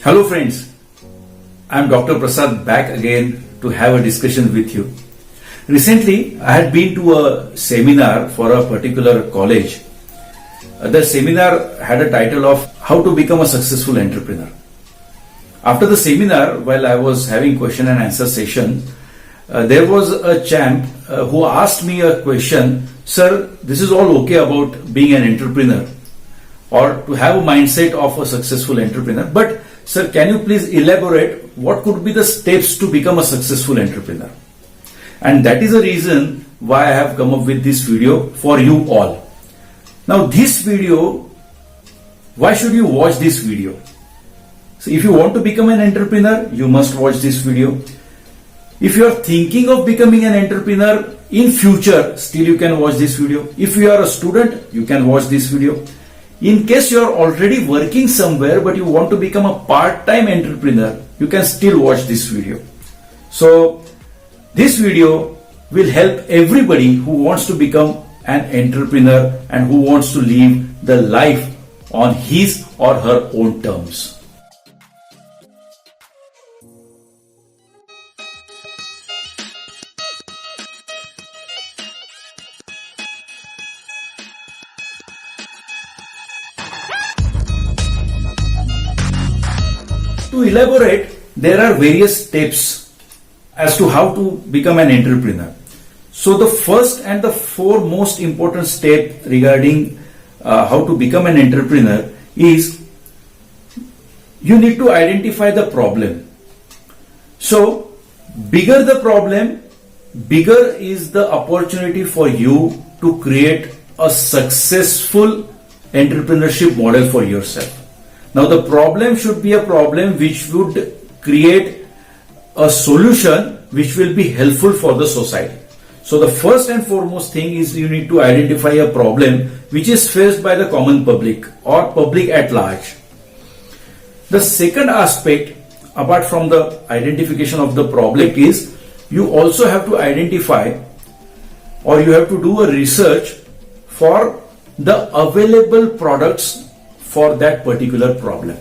Hello friends, I am Dr. Prasad back again to have a discussion with you. Recently, I had been to a seminar for a particular college. The seminar had a title of How to Become a Successful Entrepreneur. After the seminar, while I was having question and answer session, there was a champ who asked me a question, "Sir, this is all okay about being an entrepreneur or to have a mindset of a successful entrepreneur, but sir, can you please elaborate what could be the steps to become a successful entrepreneur?" And that is the reason why I have come up with this video for you all. Now this video, why should you watch this video? So if you want to become an entrepreneur, you must watch this video. If you are thinking of becoming an entrepreneur in future, still you can watch this video. If you are a student, you can watch this video. In case you are already working somewhere but you want to become a part-time entrepreneur, you can still watch this video. So this video will help everybody who wants to become an entrepreneur and who wants to live the life on his or her own terms. To elaborate, there are various steps as to how to become an entrepreneur. So the first and the foremost important step regarding how to become an entrepreneur is you need to identify the problem. So bigger the problem, bigger is the opportunity for you to create a successful entrepreneurship model for yourself. Now the problem should be a problem which would create a solution which will be helpful for the society. So the first and foremost thing is you need to identify a problem which is faced by the common public or public at large. The second aspect, apart from the identification of the problem, is you also have to identify or you have to do a research for the available products for that particular problem.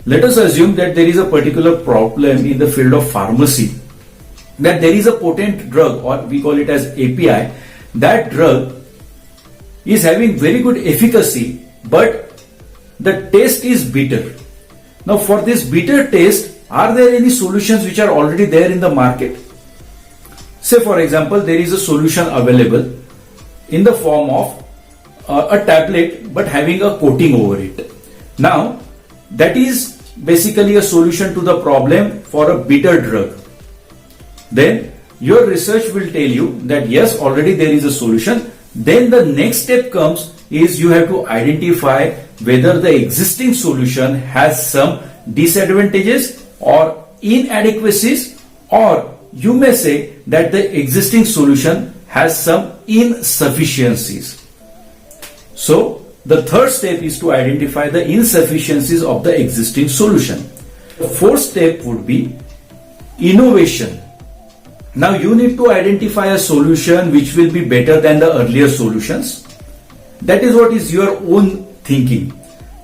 Let us assume that there is a particular problem in the field of pharmacy, that there is a potent drug, or we call it as API. That drug is having very good efficacy, but the taste is bitter. Now for this bitter taste, are there any solutions which are already there in the market? Say for example, there is a solution available in the form of a tablet but having a coating over it. Now that is basically a solution to the problem for a bitter drug. Then your research will tell you that yes, already there is a solution. Then the next step comes is you have to identify whether the existing solution has some disadvantages or inadequacies, or you may say that the existing solution has some insufficiencies. So the third step is to identify the insufficiencies of the existing solution. The fourth step would be innovation. Now you need to identify a solution which will be better than the earlier solutions. That is what is your own thinking,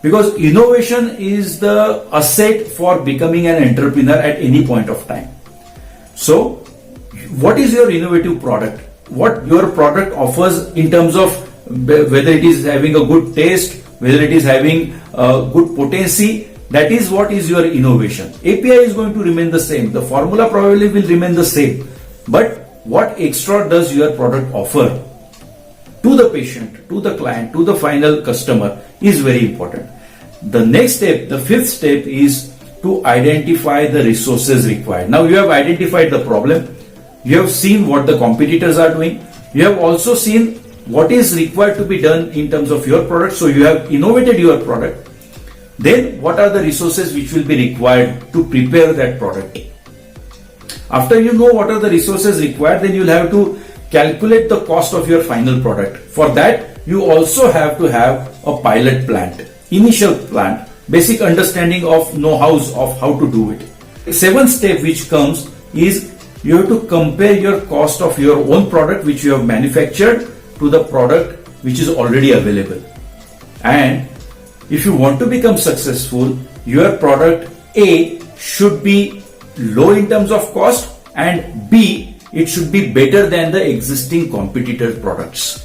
because innovation is the asset for becoming an entrepreneur at any point of time. So what is your innovative product? What your product offers in terms of whether it is having a good taste, whether it is having good potency, that is what is your innovation. API is going to remain the same. The formula probably will remain the same. But what extra does your product offer to the patient, to the client, to the final customer is very important. The next step, the fifth step, is to identify the resources required. Now you have identified the problem. You have seen what the competitors are doing. You have also seen what is required to be done in terms of your product. So you have innovated your product. Then what are the resources which will be required to prepare that product? After you know what are the resources required, then you'll have to calculate the cost of your final product. For that, you also have to have a pilot plant, initial plant, basic understanding of know-hows of how to do it. The seventh step which comes is you have to compare your cost of your own product which you have manufactured to the product which is already available. And if you want to become successful, your product A should be low in terms of cost, and B, it should be better than the existing competitor products.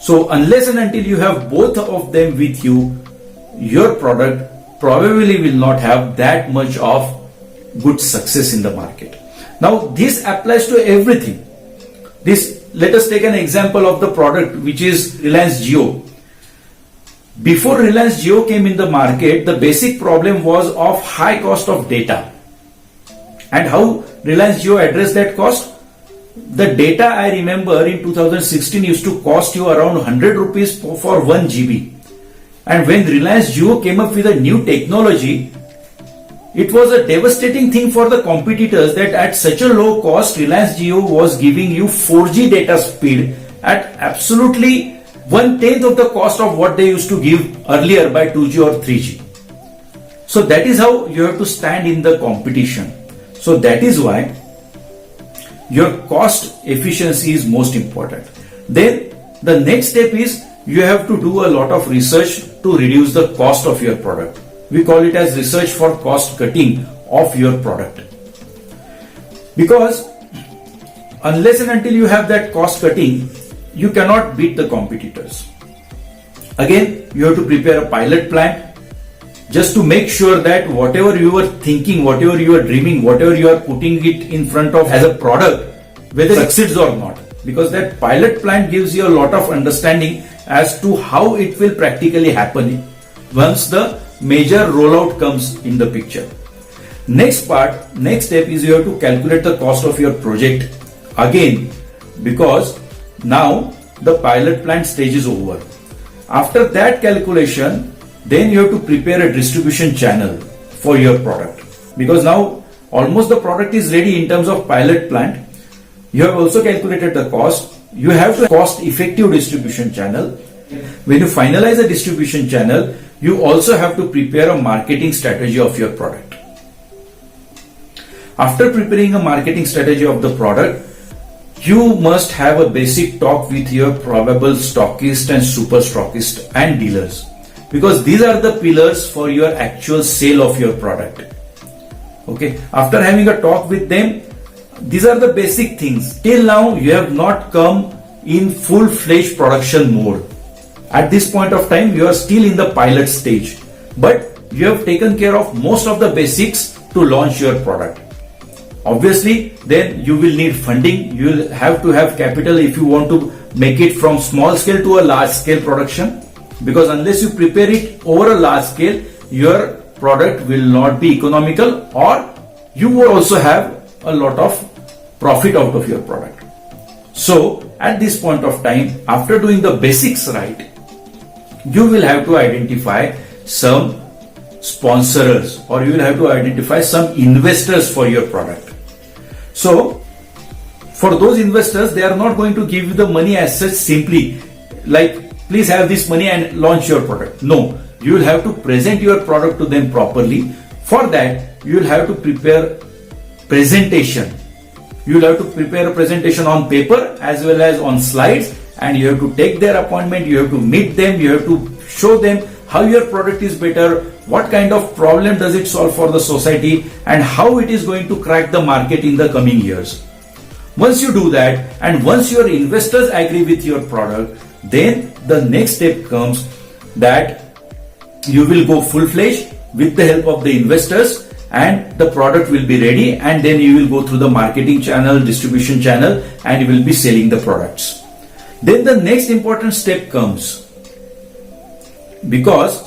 So unless and until you have both of them with you, your product probably will not have that much of good success in the market. Now this applies to everything. Let us take an example of the product which is Reliance Jio. Before Reliance Jio came in the market, the basic problem was of high cost of data. And how Reliance Jio addressed that cost? The data, I remember, in 2016 used to cost you around 100 rupees for 1 GB. And when Reliance Jio came up with a new technology, it was a devastating thing for the competitors that at such a low cost, Reliance Jio was giving you 4G data speed at absolutely 1/10 of the cost of what they used to give earlier by 2G or 3G. So that is how you have to stand in the competition. So that is why your cost efficiency is most important. Then the next step is you have to do a lot of research to reduce the cost of your product. We call it as research for cost cutting of your product. Because unless and until you have that cost cutting, you cannot beat the competitors. Again, you have to prepare a pilot plant just to make sure that whatever you are thinking, whatever you are dreaming, whatever you are putting it in front of as a product, whether it succeeds or not. Because that pilot plant gives you a lot of understanding as to how it will practically happen once the major rollout comes in the picture. Next step is you have to calculate the cost of your project again, because now the pilot plant stage is over. After that calculation, then you have to prepare a distribution channel for your product, because now almost the product is ready in terms of pilot plant. You have also calculated the cost. You have the cost effective distribution channel. When you finalize a distribution channel, you also have to prepare a marketing strategy of your product. After preparing a marketing strategy of the product, you must have a basic talk with your probable stockist and super stockist and dealers, because these are the pillars for your actual sale of your product. Okay, after having a talk with them, these are the basic things. Till now, you have not come in full-fledged production mode. At this point of time, you are still in the pilot stage, but you have taken care of most of the basics to launch your product. Obviously, then you will need funding. You will have to have capital if you want to make it from small scale to a large scale production, because unless you prepare it over a large scale, your product will not be economical, or you will also have a lot of profit out of your product. So at this point of time, after doing the basics right, you will have to identify some sponsors, or you will have to identify some investors for your product. So for those investors, they are not going to give you the money as such simply like, please have this money and launch your product. No, you will have to present your product to them properly. For that, you will have to prepare presentation. You will have to prepare a presentation on paper as well as on slides, and you have to take their appointment. You have to meet them. You have to show them how your product is better, what kind of problem does it solve for the society, and how it is going to crack the market in the coming years. Once you do that, and once your investors agree with your product, then the next step comes that you will go full-fledged with the help of the investors, and the product will be ready, and then you will go through the marketing channel, distribution channel, and you will be selling the products. Then the next important step comes, because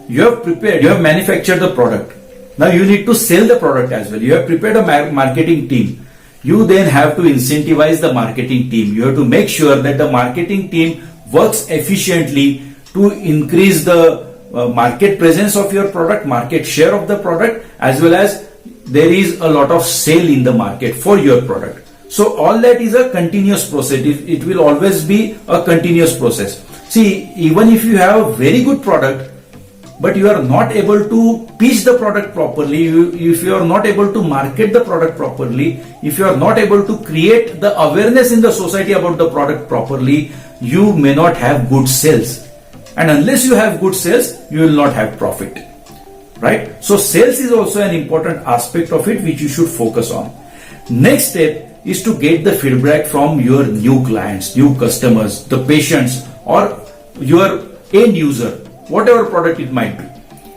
you have prepared, you have manufactured the product. Now you need to sell the product as well. You have prepared a marketing team. You then have to incentivize the marketing team. You have to make sure that the marketing team works efficiently to increase the market presence of your product, market share of the product, as well as there is a lot of sale in the market for your product. So all that is a continuous process. It will always be a continuous process. See, even if you have a very good product, but you are not able to pitch the product properly, if you are not able to market the product properly, if you are not able to create the awareness in the society about the product properly, you may not have good sales. And unless you have good sales, you will not have profit. right? So sales is also an important aspect of it which you should focus on. Next step is to get the feedback from your new clients, new customers, the patients, or your end user, whatever product it might be.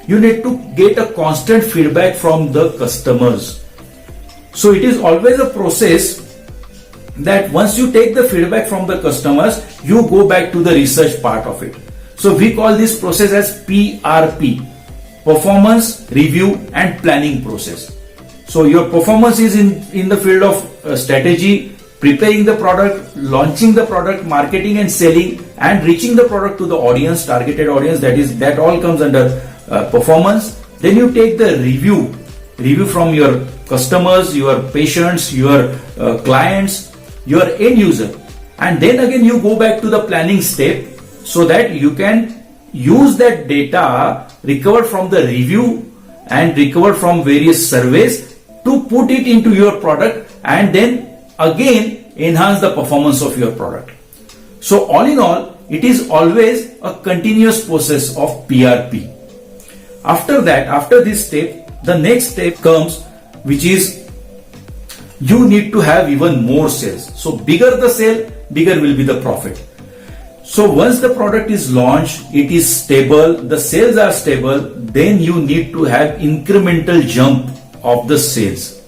You need to get a constant feedback from the customers. So it is always a process that once you take the feedback from the customers, you go back to the research part of it. So we call this process as PRP, performance, review and planning process. So your performance is in the field of strategy, preparing the product, launching the product, marketing and selling, and reaching the product to the audience, targeted audience. That all comes under performance. Then you take the review from your customers, your patients, your clients, your end user, and then again you go back to the planning step so that you can use that data recovered from the review and recovered from various surveys to put it into your product and then again enhance the performance of your product. So all in all, it is always a continuous process of PRP. After that, after this step, the next step comes, which is you need to have even more sales. So bigger the sale, bigger will be the profit. So once the product is launched, it is stable, the sales are stable, then you need to have incremental jump of the sales.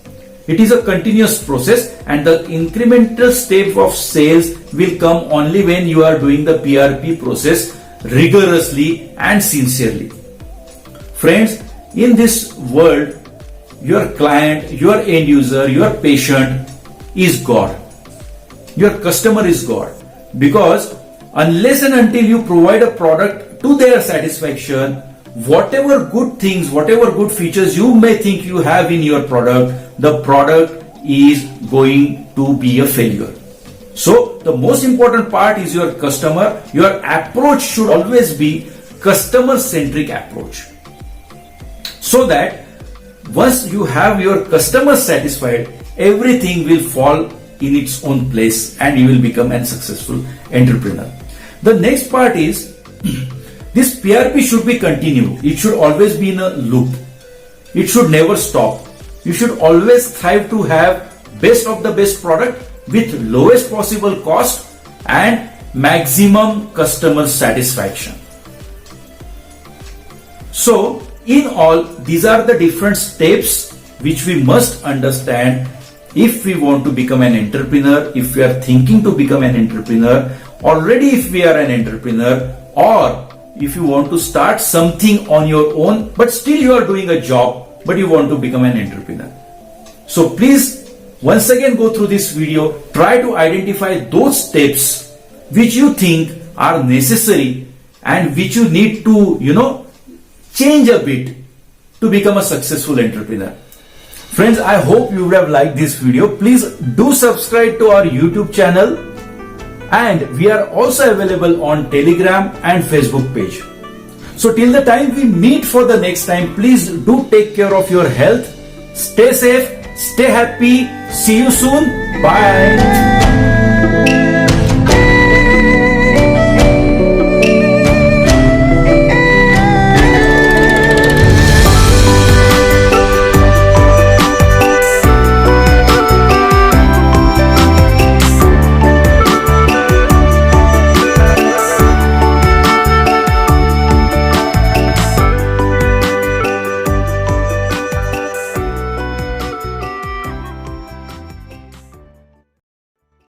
It is a continuous process and the incremental step of sales will come only when you are doing the PRP process rigorously and sincerely. Friends, in this world, your client, your end user, your patient is God. Your customer is God. Because unless and until you provide a product to their satisfaction, whatever good things, whatever good features you may think you have in your product, the product is going to be a failure. So the most important part is your customer. Your approach should always be customer-centric approach. So that once you have your customer satisfied, everything will fall in its own place and you will become a successful entrepreneur. The next part is this PRP should be continued. It should always be in a loop. It should never stop. You should always strive to have best of the best product with lowest possible cost and maximum customer satisfaction. So in all, these are the different steps which we must understand if we want to become an entrepreneur, if we are thinking to become an entrepreneur, already if we are an entrepreneur, or if you want to start something on your own, but still you are doing a job, but you want to become an entrepreneur. So please, once again go through this video, try to identify those steps which you think are necessary and which you need to, change a bit to become a successful entrepreneur. Friends, I hope you would have liked this video. Please do subscribe to our YouTube channel, and we are also available on Telegram and Facebook page. So till the time we meet for the next time, please do take care of your health. Stay safe, stay happy. See you soon. Bye.